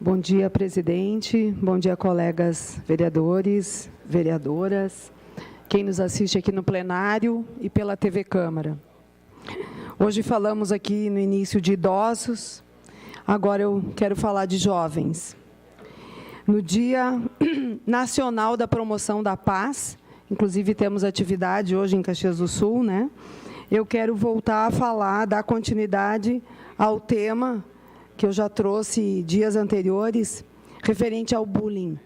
Bom dia, presidente. Bom dia, colegas vereadores, vereadoras, quem nos assiste aqui no plenário e pela TV Câmara. Hoje falamos aqui no início de idosos, agora eu quero falar de jovens. No Dia Nacional da Promoção da Paz, inclusive temos atividade hoje em Caxias do Sul, né? Eu quero voltar a falar, dar continuidade ao tema que eu já trouxe dias anteriores, referente ao bullying.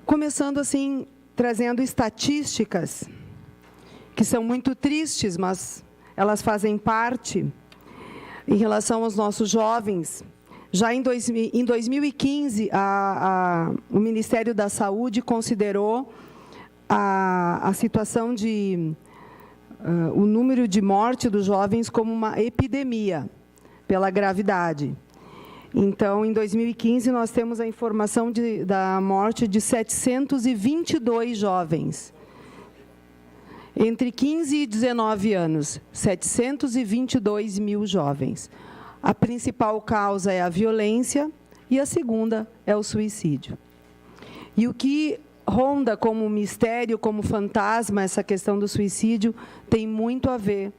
Começando assim, trazendo estatísticas, que são muito tristes, mas elas fazem parte, em relação aos nossos jovens. Já em 2015, o Ministério da Saúde considerou a situação de o número de morte dos jovens como uma epidemia pela gravidade. Então, em 2015, nós temos a informação da morte de 722 jovens. Entre 15 e 19 anos, 722 mil jovens. A principal causa é a violência e a segunda é o suicídio. E o que ronda como mistério, como fantasma, essa questão do suicídio, tem muito a ver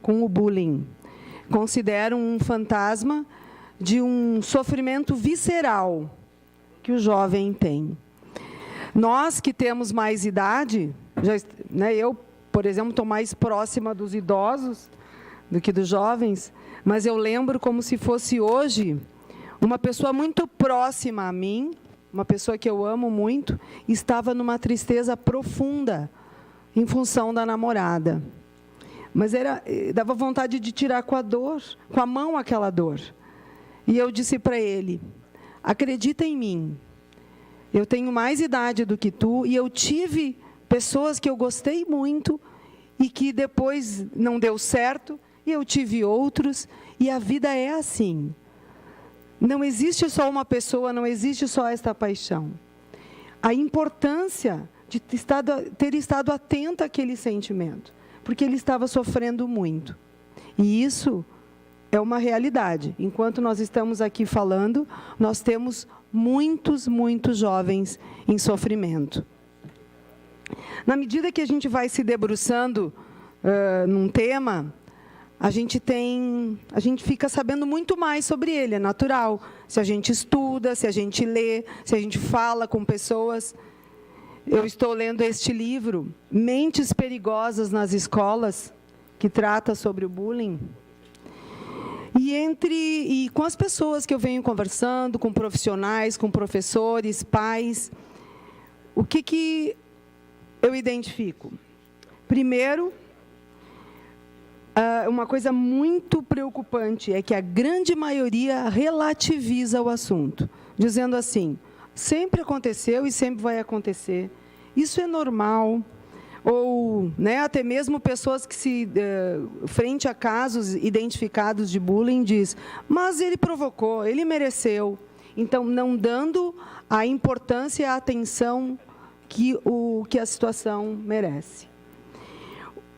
com o bullying. Considero um fantasma de um sofrimento visceral que o jovem tem. Nós que temos mais idade, eu, por exemplo, estou mais próxima dos idosos do que dos jovens, mas eu lembro como se fosse hoje uma pessoa muito próxima a mim, uma pessoa que eu amo muito, estava numa tristeza profunda em função da namorada. Mas dava vontade de tirar com a mão aquela dor. E eu disse para ele, acredita em mim, eu tenho mais idade do que tu, e eu tive pessoas que eu gostei muito, e que depois não deu certo, e eu tive outros, e a vida é assim. Não existe só uma pessoa, não existe só esta paixão. A importância de ter estado atento àquele sentimento, porque ele estava sofrendo muito. E isso é uma realidade. Enquanto nós estamos aqui falando, nós temos muitos jovens em sofrimento. Na medida que a gente vai se debruçando num tema, a gente fica sabendo muito mais sobre ele, é natural. Se a gente estuda, se a gente lê, se a gente fala com pessoas. Eu estou lendo este livro, Mentes Perigosas nas Escolas, que trata sobre o bullying. E com as pessoas que eu venho conversando, com profissionais, com professores, pais, o que eu identifico? Primeiro, uma coisa muito preocupante é que a grande maioria relativiza o assunto, dizendo assim, sempre aconteceu e sempre vai acontecer, isso é normal. Ou até mesmo pessoas que, frente a casos identificados de bullying, diz, mas ele provocou, ele mereceu. Então, não dando a importância e a atenção que a situação merece.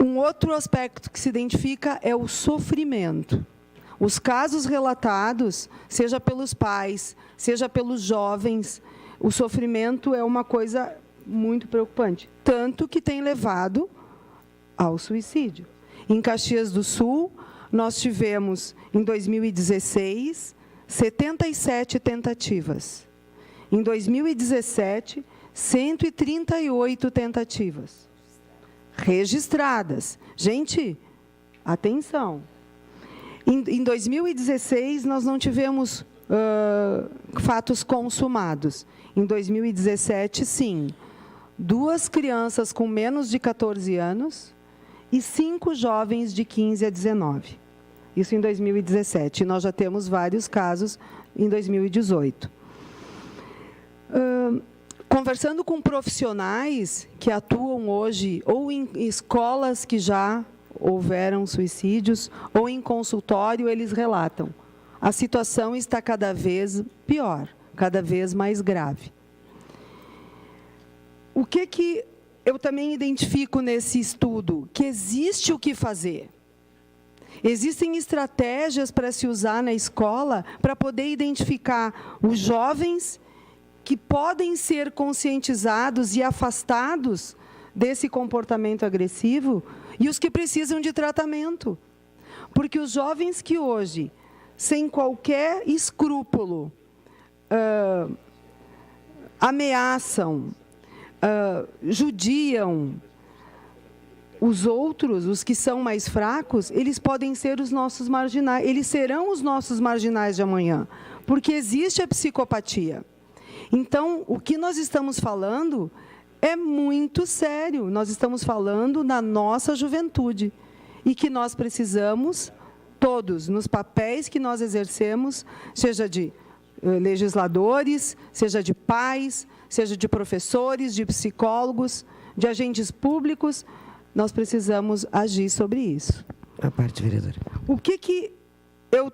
Um outro aspecto que se identifica é o sofrimento. Os casos relatados, seja pelos pais, seja pelos jovens, o sofrimento é uma coisa muito preocupante. Tanto que tem levado ao suicídio. Em Caxias do Sul, nós tivemos, em 2016, 77 tentativas. Em 2017, 138 tentativas registradas. Gente, atenção. Em 2016, nós não tivemos fatos consumados. Em 2017, sim. 2 crianças com menos de 14 anos e 5 jovens de 15 a 19. Isso em 2017. E nós já temos vários casos em 2018. Conversando com profissionais que atuam hoje, ou em escolas que já houveram suicídios, ou em consultório, eles relatam. A situação está cada vez pior, cada vez mais grave. O que eu também identifico nesse estudo? Que existe o que fazer. Existem estratégias para se usar na escola para poder identificar os jovens que podem ser conscientizados e afastados desse comportamento agressivo e os que precisam de tratamento. Porque os jovens que hoje, sem qualquer escrúpulo, ameaçam, judiam os outros, os que são mais fracos, eles podem ser os nossos marginais, eles serão os nossos marginais de amanhã, porque existe a psicopatia. Então, o que nós estamos falando é muito sério, nós estamos falando da nossa juventude, e que nós precisamos, todos, nos papéis que nós exercemos, seja de legisladores, seja de pais, seja de professores, de psicólogos, de agentes públicos, nós precisamos agir sobre isso. A parte, vereadora. O que eu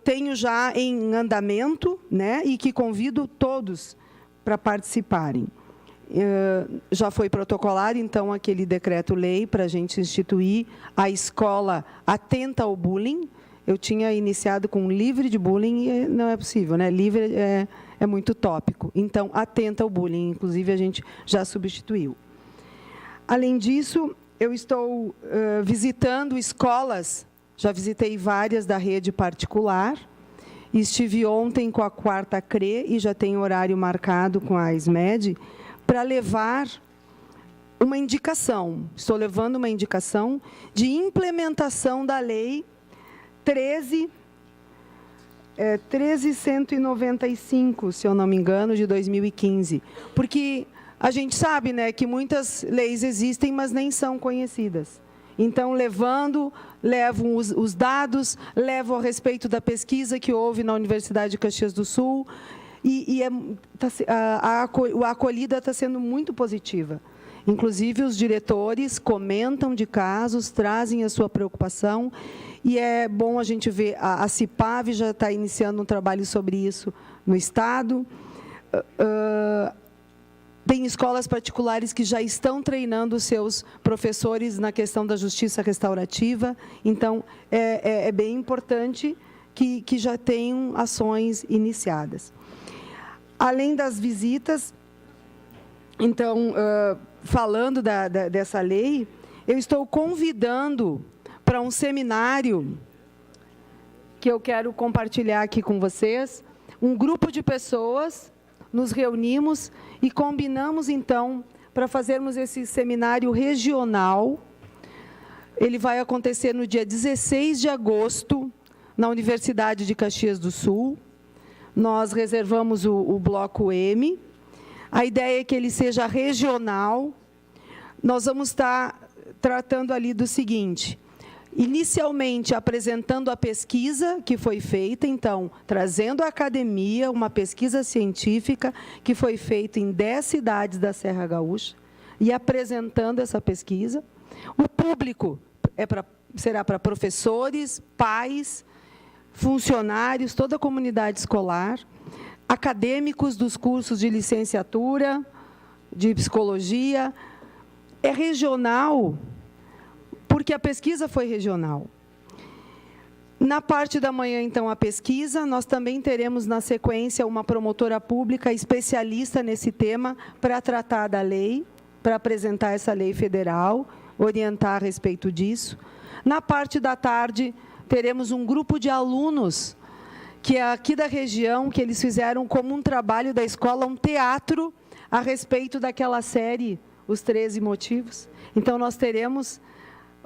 tenho já em andamento, né, e que convido todos para participarem? Já foi protocolado, então, aquele decreto-lei para a gente instituir a escola atenta ao bullying. Eu tinha iniciado com livre de bullying e não é possível, né? Livre é muito tópico. Então, atenta ao bullying, inclusive a gente já substituiu. Além disso, eu estou visitando escolas, já visitei várias da rede particular, estive ontem com a 4ª CRE e já tenho horário marcado com a SMED, para levar uma indicação, estou levando uma indicação de implementação da lei 13.195, se eu não me engano, de 2015. Porque a gente sabe, né, que muitas leis existem, mas nem são conhecidas. Então, levo os dados, levo a respeito da pesquisa que houve na Universidade de Caxias do Sul, a acolhida está sendo muito positiva. Inclusive, os diretores comentam de casos, trazem a sua preocupação, e é bom a gente ver, a CIPAV já está iniciando um trabalho sobre isso no Estado. Tem escolas particulares que já estão treinando os seus professores na questão da justiça restaurativa. Então, é bem importante que já tenham ações iniciadas. Além das visitas, então, falando dessa lei, eu estou convidando para um seminário que eu quero compartilhar aqui com vocês. Um grupo de pessoas, nos reunimos e combinamos, então, para fazermos esse seminário regional. Ele vai acontecer no dia 16 de agosto, na Universidade de Caxias do Sul. Nós reservamos o bloco M. A ideia é que ele seja regional. Nós vamos estar tratando ali do seguinte: inicialmente apresentando a pesquisa que foi feita, então, trazendo à academia uma pesquisa científica que foi feita em 10 cidades da Serra Gaúcha, e apresentando essa pesquisa. O público será para professores, pais, funcionários, toda a comunidade escolar, acadêmicos dos cursos de licenciatura, de psicologia. É regional, porque a pesquisa foi regional. Na parte da manhã, então, a pesquisa. Nós também teremos, na sequência, uma promotora pública especialista nesse tema para tratar da lei, para apresentar essa lei federal, orientar a respeito disso. Na parte da tarde, teremos um grupo de alunos, que é aqui da região, que eles fizeram como um trabalho da escola, um teatro a respeito daquela série, Os 13 Motivos. Então, nós teremos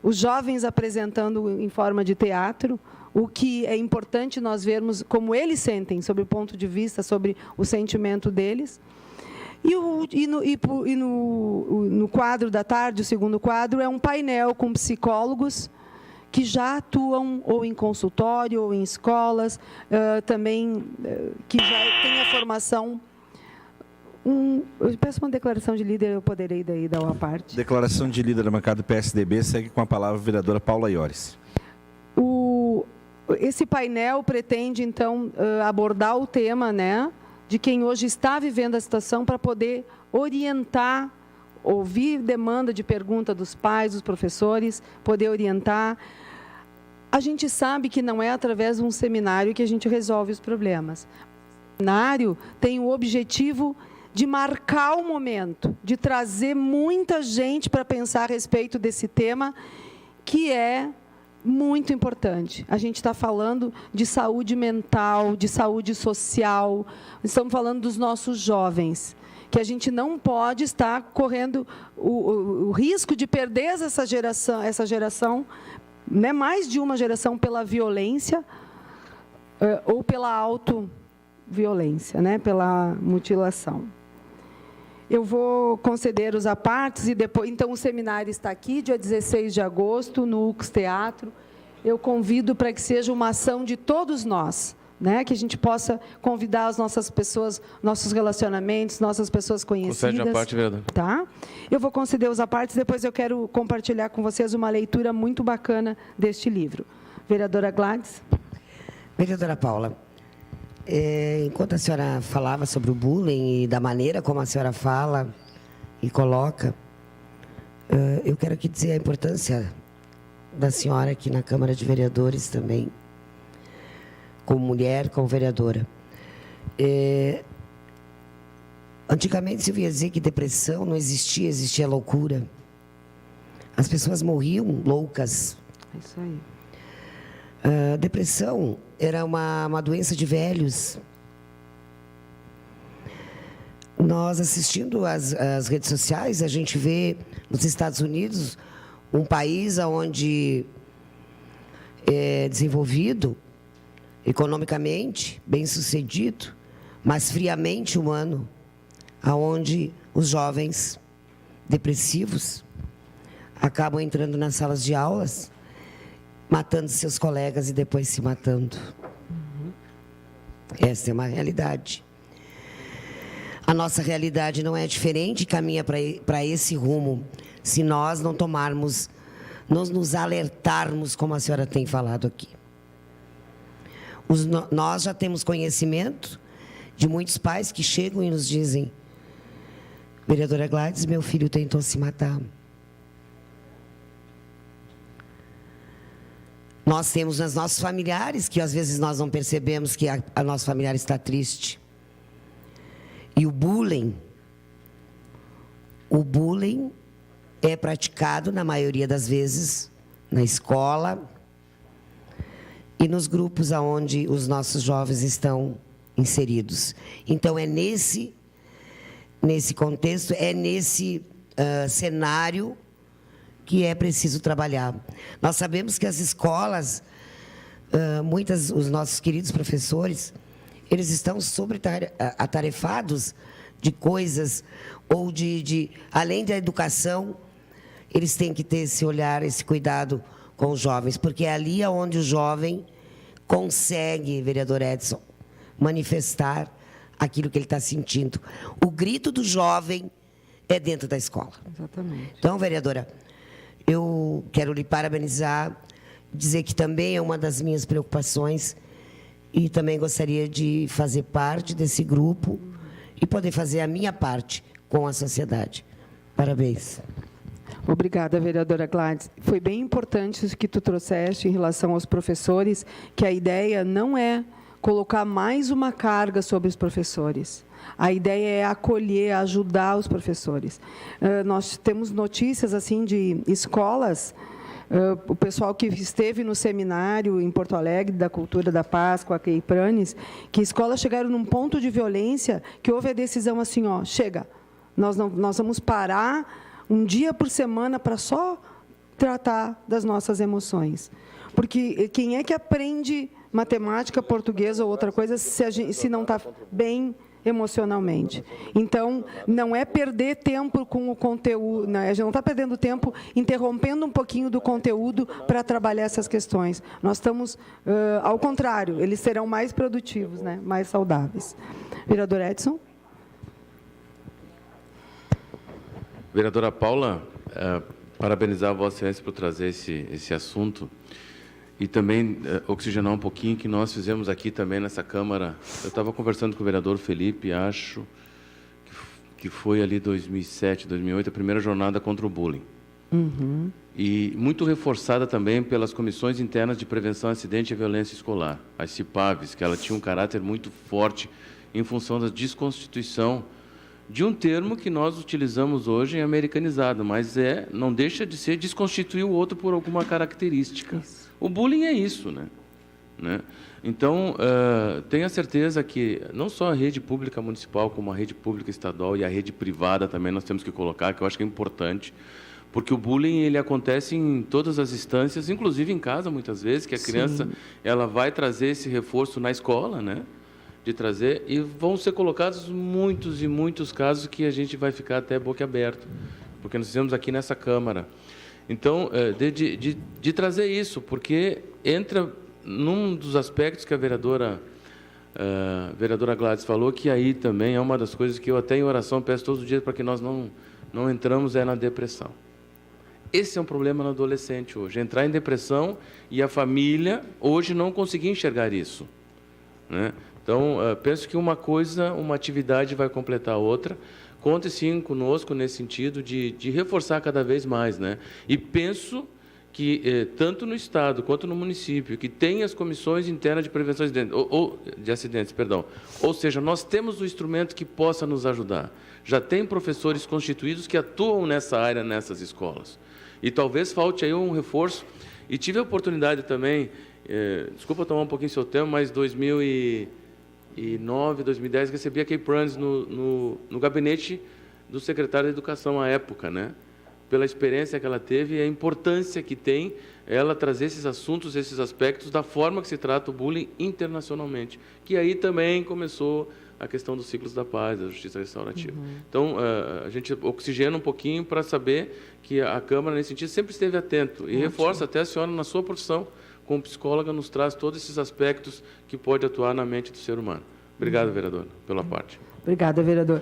os jovens apresentando em forma de teatro, o que é importante nós vermos como eles sentem, sobre o ponto de vista, sobre o sentimento deles. No quadro da tarde, o segundo quadro, é um painel com psicólogos que já atuam ou em consultório ou em escolas, também que já têm a formação. Eu peço uma declaração de líder, eu poderei daí dar uma parte. Declaração de líder da bancada do PSDB, segue com a palavra a vereadora Paula Iores. Esse painel pretende, então, abordar o tema, né, de quem hoje está vivendo a situação, para poder orientar, ouvir demanda de pergunta dos pais, dos professores, poder orientar. A gente sabe que não é através de um seminário que a gente resolve os problemas. O seminário tem o objetivo de marcar o momento, de trazer muita gente para pensar a respeito desse tema, que é muito importante. A gente está falando de saúde mental, de saúde social, estamos falando dos nossos jovens, que a gente não pode estar correndo o risco de perder essa geração, né, mais de uma geração, pela violência ou pela autoviolência, né, pela mutilação. Eu vou conceder os apartes e depois... Então, o seminário está aqui, dia 16 de agosto, no UX Teatro. Eu convido para que seja uma ação de todos nós, né? Que a gente possa convidar as nossas pessoas, nossos relacionamentos, nossas pessoas conhecidas. Concede a parte, vereador. Tá? Eu vou conceder os apartes, depois eu quero compartilhar com vocês uma leitura muito bacana deste livro. Vereadora Gladys. Vereadora Paula, enquanto a senhora falava sobre o bullying e da maneira como a senhora fala e coloca, eu quero aqui dizer a importância da senhora aqui na Câmara de Vereadores também, como mulher, como vereadora. Antigamente se ouvia dizer que depressão não existia, existia loucura. As pessoas morriam loucas. É isso aí. Depressão era uma doença de velhos. Nós, assistindo às redes sociais, a gente vê nos Estados Unidos um país onde é desenvolvido economicamente, bem-sucedido, mas friamente humano, aonde os jovens depressivos acabam entrando nas salas de aulas, matando seus colegas e depois se matando. Essa é uma realidade. A nossa realidade não é diferente, caminha para esse rumo, se nós não tomarmos, nos alertarmos, como a senhora tem falado aqui. Nós já temos conhecimento de muitos pais que chegam e nos dizem: vereadora Gladys, meu filho tentou se matar. Nós temos nos nossos familiares, que às vezes nós não percebemos que a nosso familiar está triste. E o bullying é praticado, na maioria das vezes, na escola e nos grupos onde os nossos jovens estão inseridos. Então, é nesse contexto, é nesse cenário que é preciso trabalhar. Nós sabemos que as escolas, os nossos queridos professores, eles estão atarefados de coisas, ou além da educação, eles têm que ter esse olhar, esse cuidado com os jovens, porque é ali onde o jovem consegue, vereador Edson, manifestar aquilo que ele está sentindo. O grito do jovem é dentro da escola. Exatamente. Então, vereadora, eu quero lhe parabenizar, dizer que também é uma das minhas preocupações e também gostaria de fazer parte desse grupo e poder fazer a minha parte com a sociedade. Parabéns. Obrigada, vereadora Gladys. Foi bem importante isso que tu trouxeste em relação aos professores, que a ideia não é colocar mais uma carga sobre os professores. A ideia é acolher, ajudar os professores. Nós temos notícias assim de escolas, o pessoal que esteve no seminário em Porto Alegre, da Cultura da Paz, com a Key Pranes, que escolas chegaram num ponto de violência que houve a decisão assim, ó, chega, nós vamos parar um dia por semana para só tratar das nossas emoções. Porque quem é que aprende matemática, português ou outra coisa se não está bem emocionalmente? Então, não é perder tempo com o conteúdo, não, a gente não está perdendo tempo interrompendo um pouquinho do conteúdo para trabalhar essas questões. Nós estamos, ao contrário, eles serão mais produtivos, né, mais saudáveis. Vereador Edson. Vereadora Paula, parabenizar a Vossa Excelência por trazer esse assunto e também oxigenar um pouquinho que nós fizemos aqui também nessa Câmara. Eu estava conversando com o vereador Felipe, acho que foi ali 2007, 2008, a primeira jornada contra o bullying. E muito reforçada também pelas comissões internas de prevenção a acidente e violência escolar, as CIPAVs, que ela tinha um caráter muito forte em função da desconstituição de um termo que nós utilizamos hoje em americanizado, mas não deixa de ser desconstituir o outro por alguma característica. Isso. O bullying é isso, né? Então, tenha certeza que não só a rede pública municipal, como a rede pública estadual e a rede privada também nós temos que colocar, que eu acho que é importante, porque o bullying ele acontece em todas as instâncias, inclusive em casa, muitas vezes, que a criança ela vai trazer esse reforço na escola, né? De trazer, e vão ser colocados muitos e muitos casos que a gente vai ficar até boquiaberto, porque nós fizemos aqui nessa Câmara. Então, de trazer isso, porque entra num dos aspectos que a vereadora Gladys falou, que aí também é uma das coisas que eu até em oração peço todos os dias para que nós não entramos na depressão. Esse é um problema no adolescente hoje, entrar em depressão e a família hoje não conseguir enxergar isso, né? Então, penso que uma atividade vai completar a outra. Conte sim conosco nesse sentido de reforçar cada vez mais, né? E penso que tanto no Estado quanto no município, que tem as comissões internas de prevenção de acidentes, ou seja, nós temos o instrumento que possa nos ajudar. Já tem professores constituídos que atuam nessa área, nessas escolas. E talvez falte aí um reforço. E tive a oportunidade também, desculpa tomar um pouquinho seu tempo, mas 2009, 2010, recebi a Kay Pranz no gabinete do secretário de Educação à época, né? Pela experiência que ela teve e a importância que tem ela trazer esses assuntos, esses aspectos, da forma que se trata o bullying internacionalmente. Que aí também começou a questão dos ciclos da paz, da justiça restaurativa. Então, a gente oxigena um pouquinho para saber que a Câmara, nesse sentido, sempre esteve atento. E reforça até a senhora, na sua profissão, como psicóloga, nos traz todos esses aspectos que pode atuar na mente do ser humano. Obrigado, vereador, pela parte. Obrigada, vereador.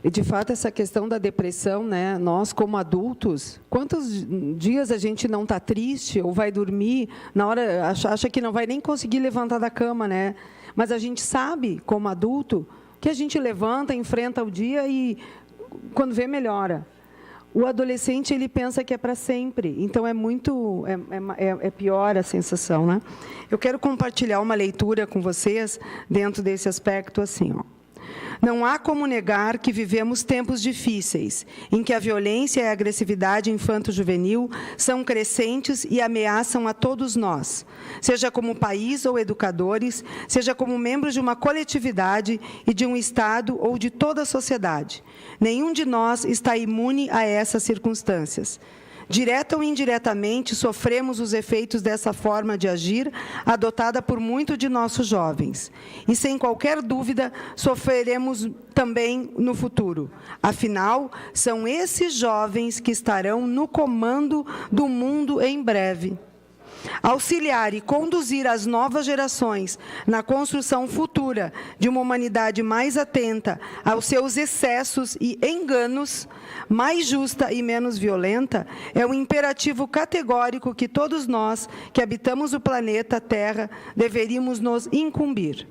E, de fato, essa questão da depressão, né? Nós, como adultos, quantos dias a gente não está triste ou vai dormir, na hora acha que não vai nem conseguir levantar da cama, né? Mas a gente sabe, como adulto, que a gente levanta, enfrenta o dia e, quando vê, melhora. O adolescente, ele pensa que é para sempre, então é pior a sensação, né? Eu quero compartilhar uma leitura com vocês dentro desse aspecto assim, ó. Não há como negar que vivemos tempos difíceis, em que a violência e a agressividade infanto-juvenil são crescentes e ameaçam a todos nós, seja como país ou educadores, seja como membros de uma coletividade e de um Estado ou de toda a sociedade. Nenhum de nós está imune a essas circunstâncias. Direta ou indiretamente, sofremos os efeitos dessa forma de agir, adotada por muitos de nossos jovens. E, sem qualquer dúvida, sofreremos também no futuro. Afinal, são esses jovens que estarão no comando do mundo em breve. Auxiliar e conduzir as novas gerações na construção futura de uma humanidade mais atenta aos seus excessos e enganos, mais justa e menos violenta, é um imperativo categórico que todos nós, que habitamos o planeta Terra, deveríamos nos incumbir.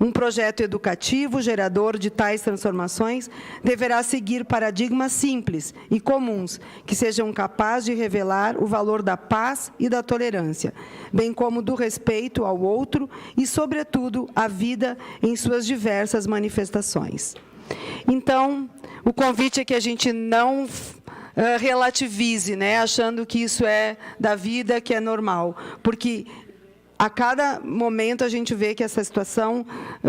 Um projeto educativo, gerador de tais transformações, deverá seguir paradigmas simples e comuns, que sejam capazes de revelar o valor da paz e da tolerância, bem como do respeito ao outro e, sobretudo, à vida em suas diversas manifestações. Então, o convite é que a gente não relativize, né, achando que isso é da vida, que é normal, porque a cada momento a gente vê que essa situação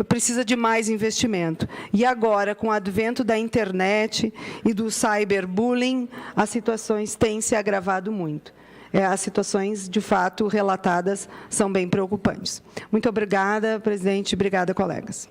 precisa de mais investimento. E agora, com o advento da internet e do cyberbullying, as situações têm se agravado muito. As situações, de fato, relatadas são bem preocupantes. Muito obrigada, presidente. Obrigada, colegas.